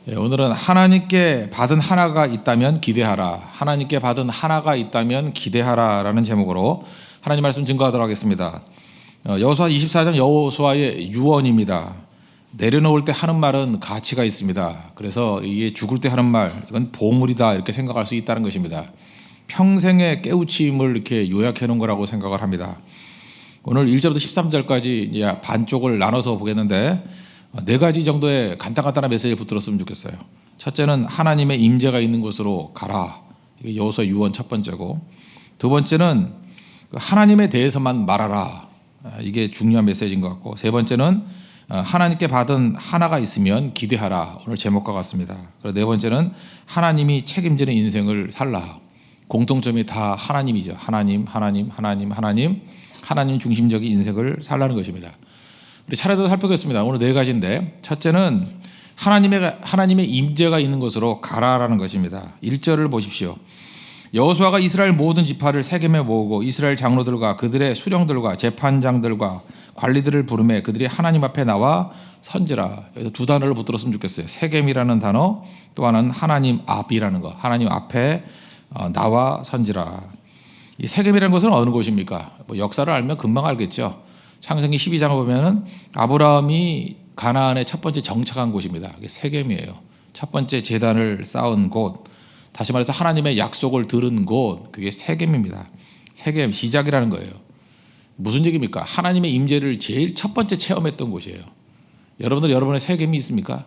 오늘은 하나님께 받은 하나가 있다면 기대하라. 하나님께 받은 하나가 있다면 기대하라라는 제목으로 하나님 말씀 증거하도록 하겠습니다. 여호수아 24장 여호수아의 유언입니다. 내려놓을 때 하는 말은 가치가 있습니다. 그래서 이게 죽을 때 하는 말, 이건 보물이다 이렇게 생각할 수 있다는 것입니다. 평생의 깨우침을 이렇게 요약해 놓은 거라고 생각을 합니다. 오늘 1절부터 13절까지 반쪽을 나눠서 보겠는데 네 가지 정도의 간단한 메시지를 붙들었으면 좋겠어요. 첫째는 하나님의 임재가 있는 곳으로 가라. 이게 여호수아 유언 첫 번째고, 두 번째는 하나님에 대해서만 말하라. 이게 중요한 메시지인 것 같고, 세 번째는 하나님께 받은 하나가 있으면 기대하라. 오늘 제목과 같습니다. 그리고 네 번째는 하나님이 책임지는 인생을 살라. 공통점이 다 하나님이죠. 하나님 중심적인 인생을 살라는 것입니다. 우리 차례대로 살펴보겠습니다. 오늘 네 가지인데, 첫째는 하나님의 임재가 있는 곳으로 가라라는 것입니다. 1절을 보십시오. 여호수아가 이스라엘 모든 지파를 세겜에 모으고 이스라엘 장로들과 그들의 수령들과 재판장들과 관리들을 부르매 그들이 하나님 앞에 나와 선지라. 여기서 두 단어를 붙들었으면 좋겠어요. 세겜이라는 단어, 또 하나는 하나님 앞이라는 거. 하나님 앞에 나와 선지라. 이 세겜이라는 것은 어느 곳입니까? 역사를 알면 금방 알겠죠. 창세기 12장을 보면은 아브라함이 가나안의 첫 번째 정착한 곳입니다. 이게 세겜이에요. 첫 번째 제단을 쌓은 곳, 다시 말해서 하나님의 약속을 들은 곳, 그게 세겜입니다. 세겜 시작이라는 거예요. 무슨 얘기입니까? 하나님의 임재를 제일 첫 번째 체험했던 곳이에요. 여러분들 여러분의 세겜이 있습니까?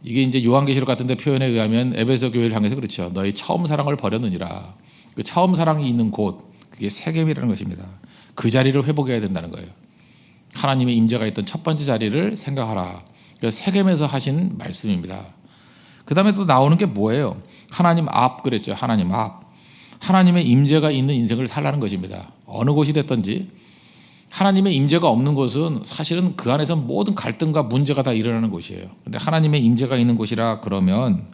이게 이제 요한계시록 같은 데 표현에 의하면 에베소 교회를 향해서 그렇죠. 너희 처음 사랑을 버렸느니라. 그 처음 사랑이 있는 곳, 그게 세겜이라는 것입니다. 그 자리를 회복해야 된다는 거예요. 하나님의 임재가 있던 첫 번째 자리를 생각하라. 세겜에서 하신 말씀입니다. 그 다음에 또 나오는 게 뭐예요? 하나님 앞 그랬죠. 하나님 앞. 하나님의 임재가 있는 인생을 살라는 것입니다. 어느 곳이 됐든지 하나님의 임재가 없는 곳은 사실은 그 안에서 모든 갈등과 문제가 다 일어나는 곳이에요. 그런데 하나님의 임재가 있는 곳이라 그러면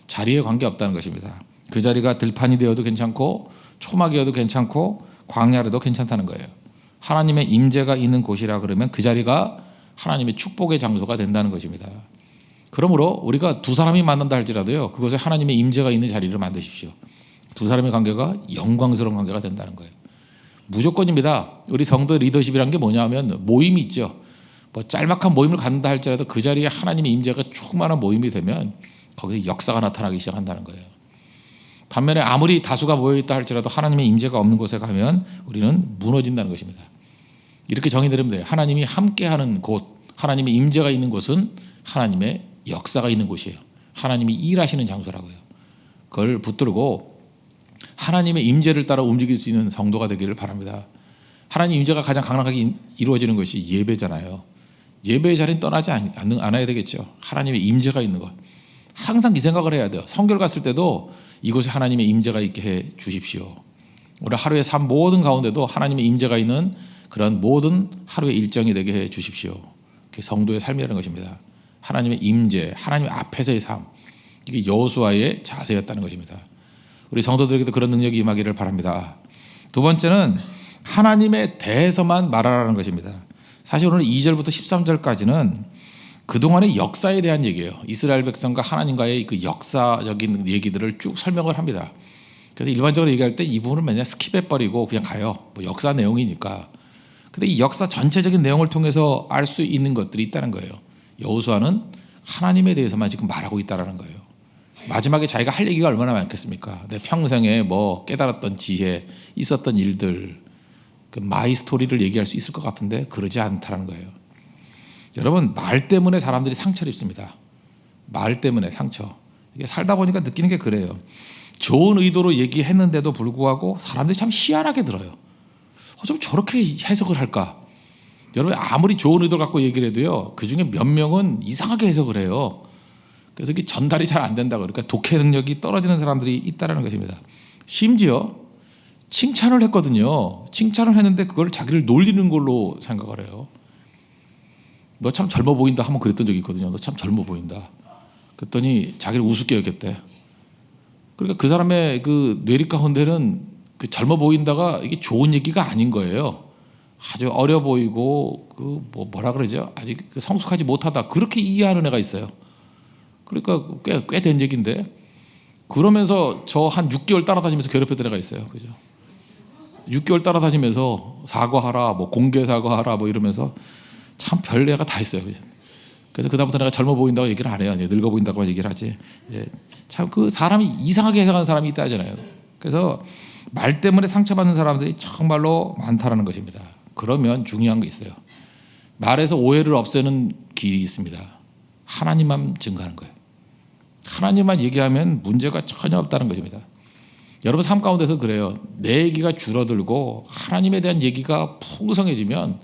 자리에 관계없다는 것입니다. 그 자리가 들판이 되어도 괜찮고 초막이어도 괜찮고 광야라도 괜찮다는 거예요. 하나님의 임재가 있는 곳이라 그러면 그 자리가 하나님의 축복의 장소가 된다는 것입니다. 그러므로 우리가 두 사람이 만난다 할지라도요, 그곳에 하나님의 임재가 있는 자리를 만드십시오. 두 사람의 관계가 영광스러운 관계가 된다는 거예요. 무조건입니다. 우리 성도 리더십이란 게 뭐냐 하면 모임이 있죠. 뭐 짤막한 모임을 갖는다 할지라도 그 자리에 하나님의 임재가 충만한 모임이 되면 거기에 역사가 나타나기 시작한다는 거예요. 반면에 아무리 다수가 모여있다 할지라도 하나님의 임재가 없는 곳에 가면 우리는 무너진다는 것입니다. 이렇게 정의되면 돼요. 하나님이 함께하는 곳, 하나님의 임재가 있는 곳은 하나님의 역사가 있는 곳이에요. 하나님이 일하시는 장소라고요. 그걸 붙들고 하나님의 임재를 따라 움직일 수 있는 성도가 되기를 바랍니다. 하나님 임재가 가장 강력하게 이루어지는 것이 예배잖아요. 예배의 자리는 떠나지 않아야 되겠죠. 하나님의 임재가 있는 것. 항상 이 생각을 해야 돼요. 성결 갔을 때도 이곳에 하나님의 임재가 있게 해 주십시오. 우리 하루의 삶 모든 가운데도 하나님의 임재가 있는 그런 모든 하루의 일정이 되게 해 주십시오. 그게 성도의 삶이라는 것입니다. 하나님의 임재, 하나님 앞에서의 삶, 이게 여호수아의 자세였다는 것입니다. 우리 성도들에게도 그런 능력이 임하기를 바랍니다. 두 번째는 하나님에 대해서만 말하라는 것입니다. 사실 오늘 2절부터 13절까지는 그동안의 역사에 대한 얘기예요. 이스라엘 백성과 하나님과의 그 역사적인 얘기들을 쭉 설명을 합니다. 그래서 일반적으로 얘기할 때 이 부분을 맨날 스킵해버리고 그냥 가요. 뭐 역사 내용이니까. 근데 이 역사 전체적인 내용을 통해서 알 수 있는 것들이 있다는 거예요. 여호수아는 하나님에 대해서만 지금 말하고 있다는 거예요. 마지막에 자기가 할 얘기가 얼마나 많겠습니까? 내 평생에 뭐 깨달았던 지혜, 있었던 일들, 그 마이 스토리를 얘기할 수 있을 것 같은데 그러지 않다는 거예요. 여러분, 말 때문에 사람들이 상처를 입습니다. 말 때문에 상처. 이게 살다 보니까 느끼는 게 그래요. 좋은 의도로 얘기했는데도 불구하고 사람들이 참 희한하게 들어요. 어쩜 저렇게 해석을 할까? 여러분, 아무리 좋은 의도를 갖고 얘기를 해도요, 그중에 몇 명은 이상하게 해석을 해요. 그래서 이게 전달이 잘 안 된다. 그러니까 독해 능력이 떨어지는 사람들이 있다는 것입니다. 심지어 칭찬을 했거든요. 칭찬을 했는데 그걸 자기를 놀리는 걸로 생각을 해요. 너 참 젊어 보인다 한번 그랬던 적이 있거든요. 너 참 젊어 보인다. 그랬더니 자기를 우습게 여겼대. 그러니까 그 사람의 그 뇌리 가운데는 그 젊어 보인다가 이게 좋은 얘기가 아닌 거예요. 아주 어려 보이고 그 뭐라 그러죠? 아직 성숙하지 못하다. 그렇게 이해하는 애가 있어요. 그러니까 꽤 된 얘기인데, 그러면서 저 한 6개월 따라다니면서 괴롭혔던 애가 있어요. 그죠? 6개월 따라다니면서 사과하라, 뭐 공개 사과하라, 뭐 이러면서 참 별 애가 다 있어요. 그죠? 그래서 그다음부터 내가 젊어 보인다고 얘기를 안 해요. 늙어 보인다고만 얘기를 하지. 예. 참 그 사람이 이상하게 해석하는 사람이 있다 하잖아요. 그래서 말 때문에 상처받는 사람들이 정말로 많다라는 것입니다. 그러면 중요한 게 있어요. 말에서 오해를 없애는 길이 있습니다. 하나님만 증거하는 거예요. 하나님만 얘기하면 문제가 전혀 없다는 것입니다. 여러분 삶 가운데서 그래요. 내 얘기가 줄어들고 하나님에 대한 얘기가 풍성해지면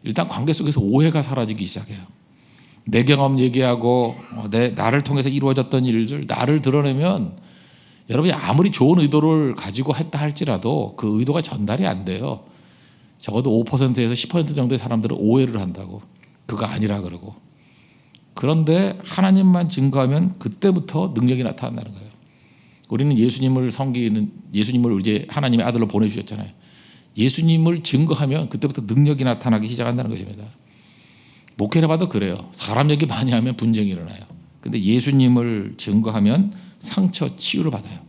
일단 관계 속에서 오해가 사라지기 시작해요. 내 경험 얘기하고 나를 통해서 이루어졌던 일들, 나를 드러내면 여러분이 아무리 좋은 의도를 가지고 했다 할지라도 그 의도가 전달이 안 돼요. 적어도 5%에서 10% 정도의 사람들은 오해를 한다고. 그거 아니라 그러고. 그런데 하나님만 증거하면 그때부터 능력이 나타난다는 거예요. 우리는 예수님을 섬기는, 예수님을 이제 하나님의 아들로 보내주셨잖아요. 예수님을 증거하면 그때부터 능력이 나타나기 시작한다는 것입니다. 목회를 봐도 그래요. 사람 얘기 많이 하면 분쟁이 일어나요. 근데 예수님을 증거하면 상처, 치유를 받아요.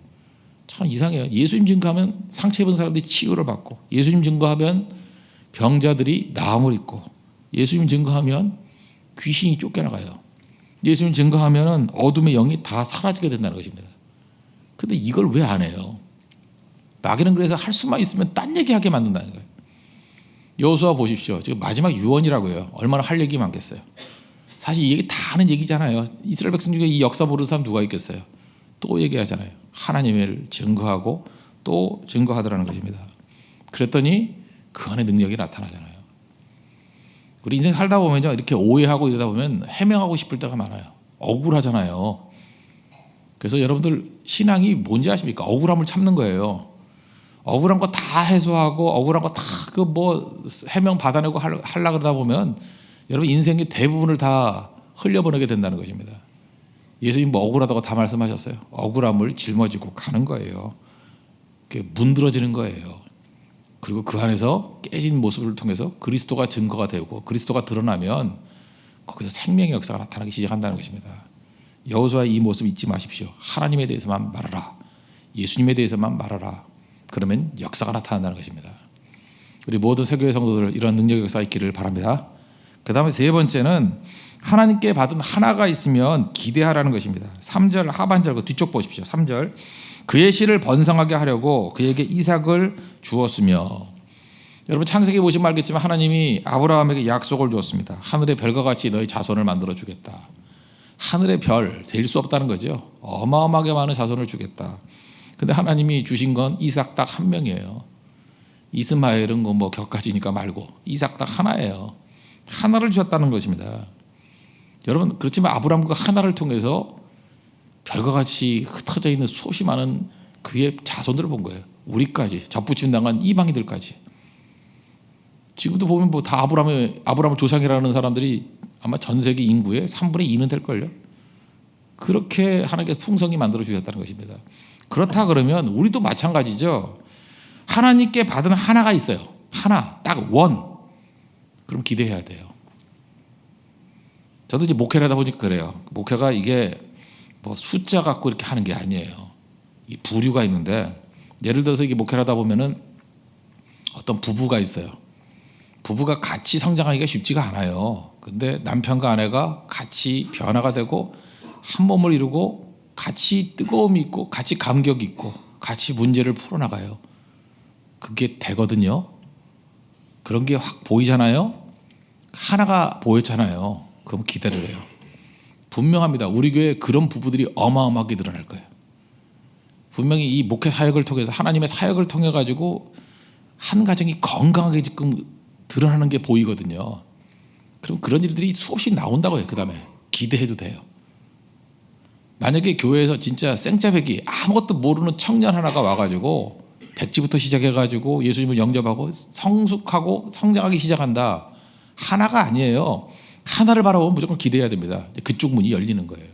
참 이상해요. 예수님 증거하면 상처 입은 사람들이 치유를 받고, 예수님 증거하면 병자들이 나음을 입고, 예수님 증거하면 귀신이 쫓겨나가요. 예수님 증거하면 어둠의 영이 다 사라지게 된다는 것입니다. 근데 이걸 왜 안 해요? 마귀는 그래서 할 수만 있으면 딴 얘기하게 만든다는 거예요. 여호수아 보십시오. 지금 마지막 유언이라고요. 얼마나 할 얘기 많겠어요. 사실 이 얘기 다 하는 얘기잖아요. 이스라엘 백성 중에 이 역사 모르는 사람 누가 있겠어요. 또 얘기하잖아요. 하나님을 증거하고 또 증거하더라는 것입니다. 그랬더니 그 안에 능력이 나타나잖아요. 우리 인생 살다 보면요, 이렇게 오해하고 이러다 보면 해명하고 싶을 때가 많아요. 억울하잖아요. 그래서 여러분들 신앙이 뭔지 아십니까? 억울함을 참는 거예요. 억울한 거 다 해소하고 억울한 거 다 그 뭐 해명 받아내고 하려 그러다 보면 여러분 인생의 대부분을 다 흘려보내게 된다는 것입니다. 예수님 뭐 억울하다고 다 말씀하셨어요. 억울함을 짊어지고 가는 거예요. 문드러지는 거예요. 그리고 그 안에서 깨진 모습을 통해서 그리스도가 증거가 되고 그리스도가 드러나면 거기서 생명의 역사가 나타나기 시작한다는 것입니다. 여호수아의 이 모습 잊지 마십시오. 하나님에 대해서만 말하라. 예수님에 대해서만 말하라. 그러면 역사가 나타난다는 것입니다. 우리 모든 세교회 성도들 이런 능력의 역사가 있기를 바랍니다. 그 다음에 세 번째는 하나님께 받은 하나가 있으면 기대하라는 것입니다. 3절 하반절 그 뒤쪽 보십시오. 3절 그의 씨를 번성하게 하려고 그에게 이삭을 주었으며, 여러분 창세기 보시면 알겠지만 하나님이 아브라함에게 약속을 주었습니다. 하늘의 별과 같이 너희 자손을 만들어 주겠다. 하늘의 별 셀 수 없다는 거죠. 어마어마하게 많은 자손을 주겠다. 근데 하나님이 주신 건 이삭 딱 한 명이에요. 이스마엘은 뭐 격가지니까 말고 이삭 딱 하나예요. 하나를 주셨다는 것입니다. 여러분 그렇지만 아브라함 그 하나를 통해서 별과 같이 흩어져 있는 수없이 많은 그의 자손들을 본 거예요. 우리까지 접붙임 당한 이방인들까지. 지금도 보면 뭐 다 아브라함을 조상이라는 사람들이 아마 전 세계 인구의 3분의 2는 될걸요. 그렇게 하나님께서 풍성히 만들어 주셨다는 것입니다. 그렇다 그러면 우리도 마찬가지죠. 하나님께 받은 하나가 있어요. 하나, 딱 원. 그럼 기대해야 돼요. 저도 이제 목회를 하다 보니까 그래요. 목회가 이게 뭐 숫자 갖고 이렇게 하는 게 아니에요. 이 부류가 있는데, 예를 들어서 이게 목회를 하다 보면은 어떤 부부가 있어요. 부부가 같이 성장하기가 쉽지가 않아요. 근데 남편과 아내가 같이 변화가 되고 한 몸을 이루고 같이 뜨거움이 있고 같이 감격이 있고 같이 문제를 풀어나가요. 그게 되거든요. 그런 게 확 보이잖아요. 하나가 보였잖아요. 그럼 기대를 해요. 분명합니다. 우리 교회에 그런 부부들이 어마어마하게 늘어날 거예요. 분명히 이 목회 사역을 통해서 하나님의 사역을 통해 가지고 한 가정이 건강하게 지금 드러나는 게 보이거든요. 그럼 그런 일들이 수없이 나온다고 해요. 그 다음에 기대해도 돼요. 만약에 교회에서 진짜 생짜배기 아무것도 모르는 청년 하나가 와가지고 백지부터 시작해가지고 예수님을 영접하고 성숙하고 성장하기 시작한다. 하나가 아니에요. 하나를 바라보면 무조건 기대해야 됩니다. 그쪽 문이 열리는 거예요.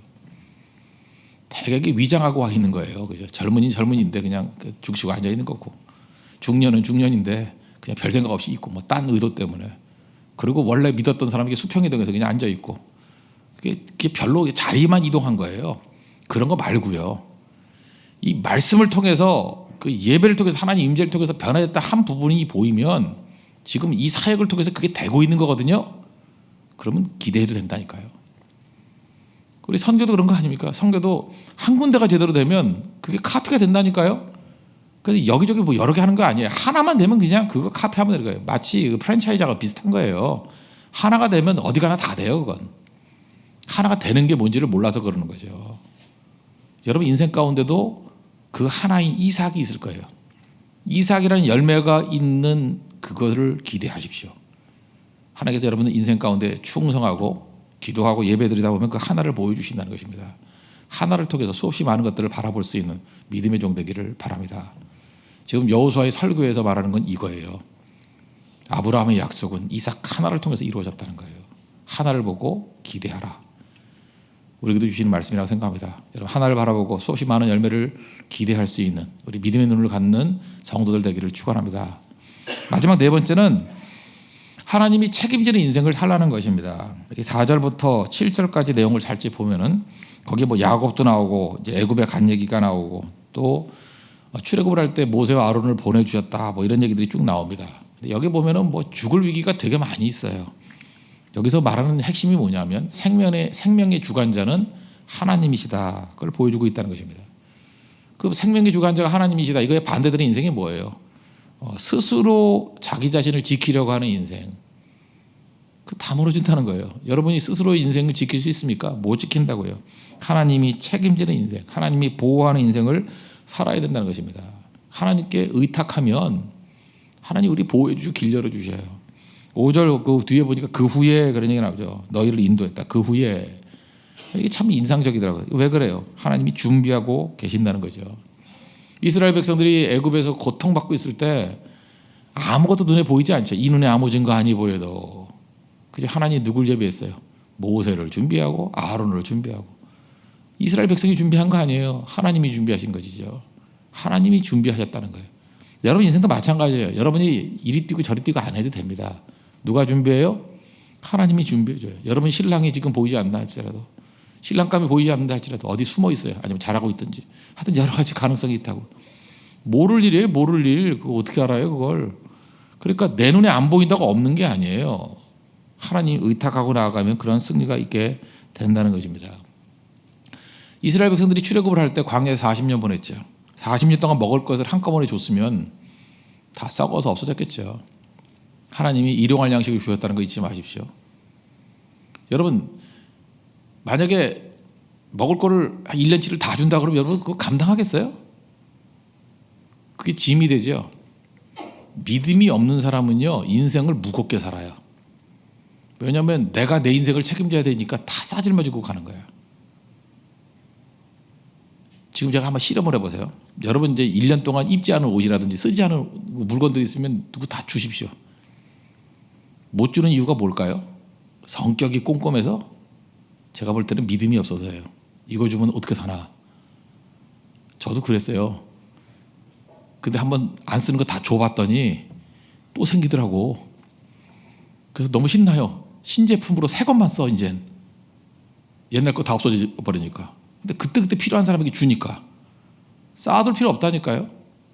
대개가 위장하고 와 있는 거예요. 그죠? 젊은이인데 그냥 죽시고 앉아 있는 거고, 중년은 중년인데 그냥 별 생각 없이 있고 뭐 딴 의도 때문에, 그리고 원래 믿었던 사람에게 수평이 등에서 그냥 앉아 있고, 그게 별로 자리만 이동한 거예요. 그런 거 말고요. 이 말씀을 통해서 그 예배를 통해서 하나님 임재를 통해서 변화됐다 한 부분이 보이면 지금 이 사역을 통해서 그게 되고 있는 거거든요. 그러면 기대해도 된다니까요. 우리 선교도 그런 거 아닙니까? 선교도 한 군데가 제대로 되면 그게 카피가 된다니까요. 그래서 여기저기 뭐 여러 개 하는 거 아니에요. 하나만 되면 그냥 그거 카피하면 되는 거예요. 마치 그 프랜차이즈가 비슷한 거예요. 하나가 되면 어디 가나 다 돼요. 그건 하나가 되는 게 뭔지를 몰라서 그러는 거죠. 여러분 인생 가운데도 그 하나인 이삭이 있을 거예요. 이삭이라는 열매가 있는 그거를 기대하십시오. 하나님께서 여러분의 인생 가운데 충성하고 기도하고 예배드리다 보면 그 하나를 보여주신다는 것입니다. 하나를 통해서 수없이 많은 것들을 바라볼 수 있는 믿음의 종 되기를 바랍니다. 지금 여호수아의 설교에서 말하는 건 이거예요. 아브라함의 약속은 이삭 하나를 통해서 이루어졌다는 거예요. 하나를 보고 기대하라. 우리에게도 주시는 말씀이라고 생각합니다. 여러분 하나를 바라보고 수없이 많은 열매를 기대할 수 있는 우리 믿음의 눈을 갖는 성도들 되기를 축원합니다. 마지막 네 번째는 하나님이 책임지는 인생을 살라는 것입니다. 이렇게 4절부터 7절까지 내용을 살짝 보면은 거기에 뭐 야곱도 나오고 이제 애굽에 간 얘기가 나오고 또 출애굽을 할 때 모세와 아론을 보내주셨다 뭐 이런 얘기들이 쭉 나옵니다. 근데 여기 보면은 뭐 죽을 위기가 되게 많이 있어요. 여기서 말하는 핵심이 뭐냐면 생명의 주관자는 하나님이시다. 그걸 보여주고 있다는 것입니다. 그 생명의 주관자가 하나님이시다. 이거에 반대되는 인생이 뭐예요? 스스로 자기 자신을 지키려고 하는 인생. 그 다 무너진다는 거예요. 여러분이 스스로 인생을 지킬 수 있습니까? 못 지킨다고요. 하나님이 책임지는 인생, 하나님이 보호하는 인생을 살아야 된다는 것입니다. 하나님께 의탁하면 하나님 우리 보호해 주시고 길 열어주셔요. 5절 그 뒤에 보니까 그 후에 그런 얘기 나오죠. 너희를 인도했다. 그 후에. 이게 참 인상적이더라고요. 왜 그래요? 하나님이 준비하고 계신다는 거죠. 이스라엘 백성들이 애굽에서 고통받고 있을 때 아무것도 눈에 보이지 않죠. 이 눈에 아무 증거 아니 보여도. 그저 하나님이 누굴 예비했어요? 모세를 준비하고 아론을 준비하고. 이스라엘 백성이 준비한 거 아니에요. 하나님이 준비하신 것이죠. 하나님이 준비하셨다는 거예요. 여러분 인생도 마찬가지예요. 여러분이 이리 뛰고 저리 뛰고 안 해도 됩니다. 누가 준비해요? 하나님이 준비해줘요. 여러분 신랑이 지금 보이지 않나 할지라도 신랑감이 보이지 않는다 할지라도 어디 숨어 있어요. 아니면 잘하고 있든지 하여튼 여러 가지 가능성이 있다고. 모를 일이에요. 모를 일. 그거 어떻게 알아요 그걸. 그러니까 내 눈에 안 보인다고 없는 게 아니에요. 하나님 의탁하고 나아가면 그런 승리가 있게 된다는 것입니다. 이스라엘 백성들이 출애굽을 할 때 광야에서 40년 보냈죠. 40년 동안 먹을 것을 한꺼번에 줬으면 다 썩어서 없어졌겠죠. 하나님이 일용할 양식을 주셨다는 거 잊지 마십시오. 여러분 만약에 먹을 거를 1년치를 다 준다 그러면 여러분 그거 감당하겠어요? 그게 짐이 되죠. 믿음이 없는 사람은요 인생을 무겁게 살아요. 왜냐하면 내가 내 인생을 책임져야 되니까 다 싸질머지고 가는 거예요. 지금 제가 한번 실험을 해보세요. 여러분 이제 1년 동안 입지 않은 옷이라든지 쓰지 않은 물건들이 있으면 누구 다 주십시오. 못 주는 이유가 뭘까요? 성격이 꼼꼼해서 제가 볼 때는 믿음이 없어서예요. 이거 주면 어떻게 사나. 저도 그랬어요. 근데 한번 안 쓰는 거 다 줘봤더니 또 생기더라고. 그래서 너무 신나요. 신제품으로 새 것만 써 이젠. 옛날 거 다 없어져 버리니까. 근데 그때 필요한 사람에게 주니까 쌓아둘 필요 없다니까요.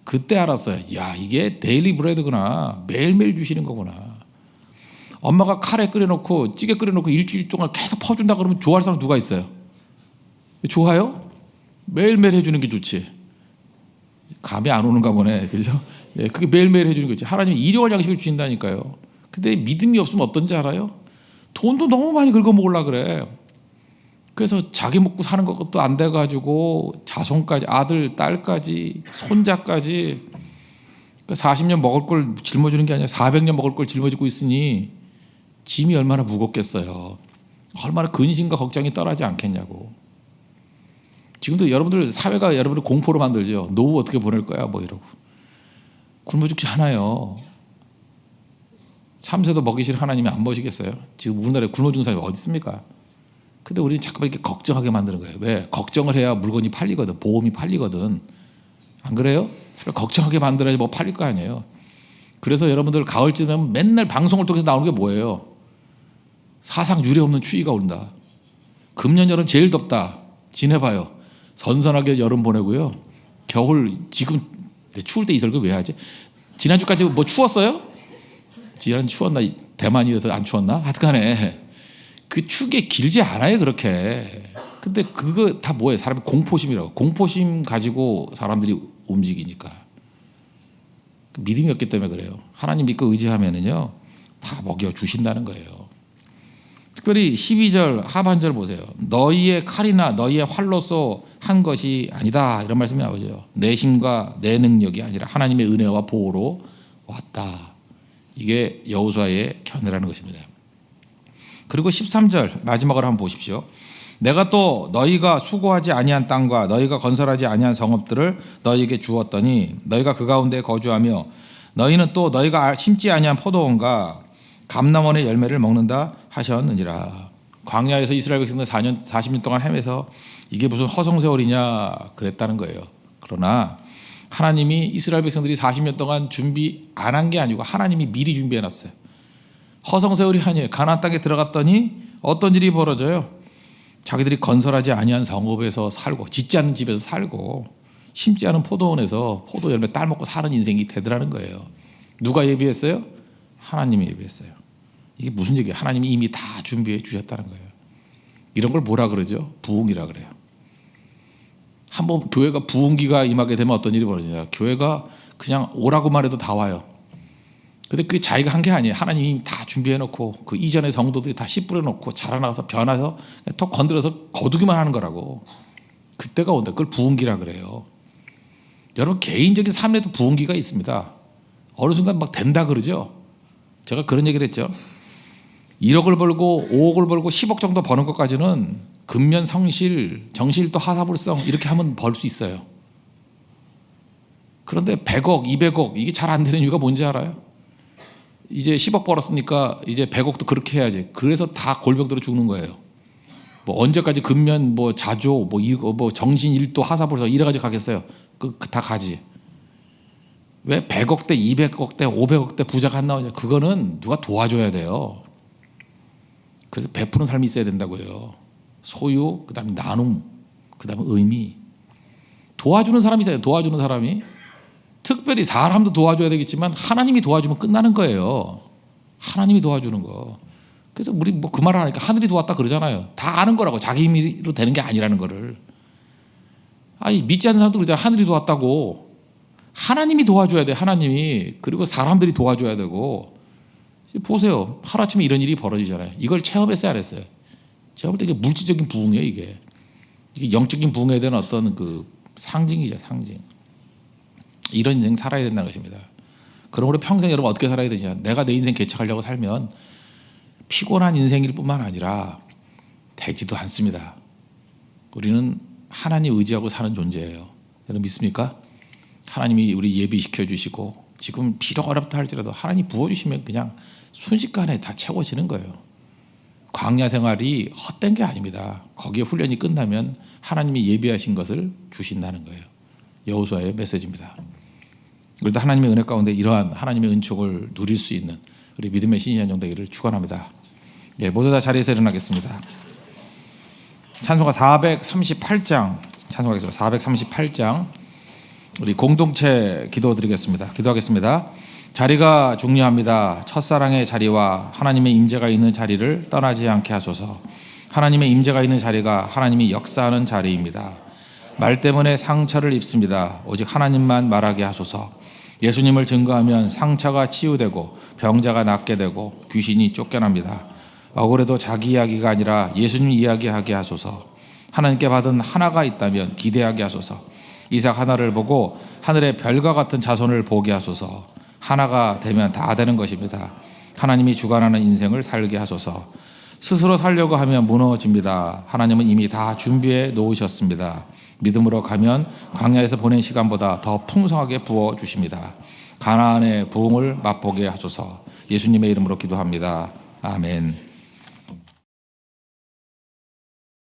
그때 알았어요. 야 이게 데일리 브레드구나. 매일매일 주시는 거구나. 엄마가 카레 끓여놓고 찌개 끓여놓고 일주일 동안 계속 퍼준다 그러면 좋아할 사람 누가 있어요? 좋아요? 매일매일 해주는 게 좋지. 감이 안 오는가 보네. 그죠? 예, 그게 매일매일 해주는 거지. 하나님이 일용할 양식을 주신다니까요. 근데 믿음이 없으면 어떤지 알아요? 돈도 너무 많이 긁어먹으려고 그래. 그래서 자기 먹고 사는 것도 안 돼가지고 자손까지 아들, 딸까지 손자까지 40년 먹을 걸 짊어주는 게 아니라 400년 먹을 걸 짊어지고 있으니 짐이 얼마나 무겁겠어요. 얼마나 근심과 걱정이 떠나지 않겠냐고. 지금도 여러분들 사회가 여러분을 공포로 만들죠. 노후 어떻게 보낼 거야 뭐 이러고. 굶어 죽지 않아요. 참새도 먹이실 하나님이 안 먹이시겠어요? 지금 우리나라에 굶어 죽는 사람이 어디 있습니까? 근데 우리는 자꾸만 이렇게 걱정하게 만드는 거예요. 왜? 걱정을 해야 물건이 팔리거든. 보험이 팔리거든. 안 그래요? 걱정하게 만들어야지 뭐 팔릴 거 아니에요. 그래서 여러분들 가을쯤 되면 맨날 방송을 통해서 나오는 게 뭐예요? 사상 유례 없는 추위가 온다. 금년 여름 제일 덥다. 지내봐요. 선선하게 여름 보내고요. 겨울 지금 추울 때 이 설교 왜 하지? 지난주까지 뭐 추웠어요? 지난주 추웠나? 대만이어서 안 추웠나? 하여튼간에 그 추운 게 길지 않아요 그렇게. 근데 그거 다 뭐예요? 사람이 공포심이라고. 공포심 가지고 사람들이 움직이니까. 믿음이 없기 때문에 그래요. 하나님 믿고 의지하면은요 다 먹여주신다는 거예요. 특별히 12절 하반절 보세요. 너희의 칼이나 너희의 활로서 한 것이 아니다 이런 말씀이 나오죠. 내 힘과 내 능력이 아니라 하나님의 은혜와 보호로 왔다. 이게 여호수아의 견해라는 것입니다. 그리고 13절 마지막으로 한번 보십시오. 내가 또 너희가 수고하지 아니한 땅과 너희가 건설하지 아니한 성읍들을 너희에게 주었더니 너희가 그 가운데 거주하며 너희는 또 너희가 심지 아니한 포도원과 감람원의 열매를 먹는다 하셨느니라. 광야에서 이스라엘 백성들 40년 동안 헤매서 이게 무슨 허송세월이냐 그랬다는 거예요. 그러나 하나님이 이스라엘 백성들이 40년 동안 준비 안 한 게 아니고 하나님이 미리 준비해 놨어요. 허송세월이 아니에요. 가나안 땅에 들어갔더니 어떤 일이 벌어져요? 자기들이 건설하지 아니한 성읍에서 살고 짓지 않는 집에서 살고 심지 않은 포도원에서 포도 열매 따먹고 사는 인생이 되더라는 거예요. 누가 예비했어요? 하나님이 예비했어요. 이게 무슨 얘기예요? 하나님이 이미 다 준비해 주셨다는 거예요. 이런 걸 뭐라 그러죠? 부흥이라 그래요. 한번 교회가 부흥기가 임하게 되면 어떤 일이 벌어지냐? 교회가 그냥 오라고만 해도 다 와요. 근데 그게 자기가 한 게 아니에요. 하나님이 다 준비해 놓고 그 이전의 성도들이 다 씨 뿌려 놓고 자라나서 변해서 톡 건드려서 거두기만 하는 거라고. 그때가 온다. 그걸 부흥기라 그래요. 여러분 개인적인 삶에도 부흥기가 있습니다. 어느 순간 막 된다 그러죠. 제가 그런 얘기를 했죠. 1억을 벌고 5억을 벌고 10억 정도 버는 것까지는 근면 성실, 정실도 하사불성 이렇게 하면 벌 수 있어요. 그런데 100억, 200억 이게 잘 안 되는 이유가 뭔지 알아요? 이제 10억 벌었으니까 이제 100억도 그렇게 해야지. 그래서 다 골병들어 죽는 거예요. 뭐 언제까지 근면 뭐 자조 뭐 정신 일도 하사불성 이래가지고 가겠어요. 다 가지. 왜 100억대, 200억대, 500억대 부자가 안 나오냐? 그거는 누가 도와줘야 돼요. 그래서 베푸는 삶이 있어야 된다고요. 소유, 그다음에 나눔, 그다음에 의미. 도와주는 사람이 있어요. 도와주는 사람이. 특별히 사람도 도와줘야 되겠지만 하나님이 도와주면 끝나는 거예요. 하나님이 도와주는 거. 그래서 우리 뭐 그 말을 하니까 하늘이 도왔다 그러잖아요. 다 아는 거라고. 자기 힘으로 되는 게 아니라는 거를. 아니 믿지 않는 사람도 그러잖아요. 하늘이 도왔다고. 하나님이 도와줘야 돼. 하나님이. 그리고 사람들이 도와줘야 되고. 보세요. 하루아침에 이런 일이 벌어지잖아요. 이걸 체험했어요, 안 했어요? 제가 볼 때 이게 물질적인 부흥이에요, 이게. 이게 영적인 부흥에 대한 어떤 그 상징이죠, 상징. 이런 인생 살아야 된다는 것입니다. 그러므로 평생 여러분 어떻게 살아야 되냐? 내가 내 인생 개척하려고 살면 피곤한 인생일 뿐만 아니라 되지도 않습니다. 우리는 하나님 의지하고 사는 존재예요. 여러분 믿습니까? 하나님이 우리 예비시켜 주시고 지금 비록 어렵다 할지라도 하나님 부어주시면 그냥 순식간에 다 채워지는 거예요. 광야 생활이 헛된 게 아닙니다. 거기에 훈련이 끝나면 하나님이 예비하신 것을 주신다는 거예요. 여호수아의 메시지입니다. 그래도 하나님의 은혜 가운데 이러한 하나님의 은총을 누릴 수 있는 우리 믿음의 신실한 되기를 축원합니다. 예, 모두 다 자리에서 일어나겠습니다. 찬송가 438장 찬송하겠습니다. 438장 우리 공동체 기도드리겠습니다. 기도하겠습니다. 자리가 중요합니다. 첫사랑의 자리와 하나님의 임재가 있는 자리를 떠나지 않게 하소서. 하나님의 임재가 있는 자리가 하나님이 역사하는 자리입니다. 말 때문에 상처를 입습니다. 오직 하나님만 말하게 하소서. 예수님을 증거하면 상처가 치유되고 병자가 낫게 되고 귀신이 쫓겨납니다. 억울해도 자기 이야기가 아니라 예수님 이야기하게 하소서. 하나님께 받은 하나가 있다면 기대하게 하소서. 이삭 하나를 보고 하늘의 별과 같은 자손을 보게 하소서. 하나가 되면 다 되는 것입니다. 하나님이 주관하는 인생을 살게 하소서. 스스로 살려고 하면 무너집니다. 하나님은 이미 다 준비해 놓으셨습니다. 믿음으로 가면 광야에서 보낸 시간보다 더 풍성하게 부어주십니다. 가나안의 부흥을 맛보게 하소서. 예수님의 이름으로 기도합니다. 아멘.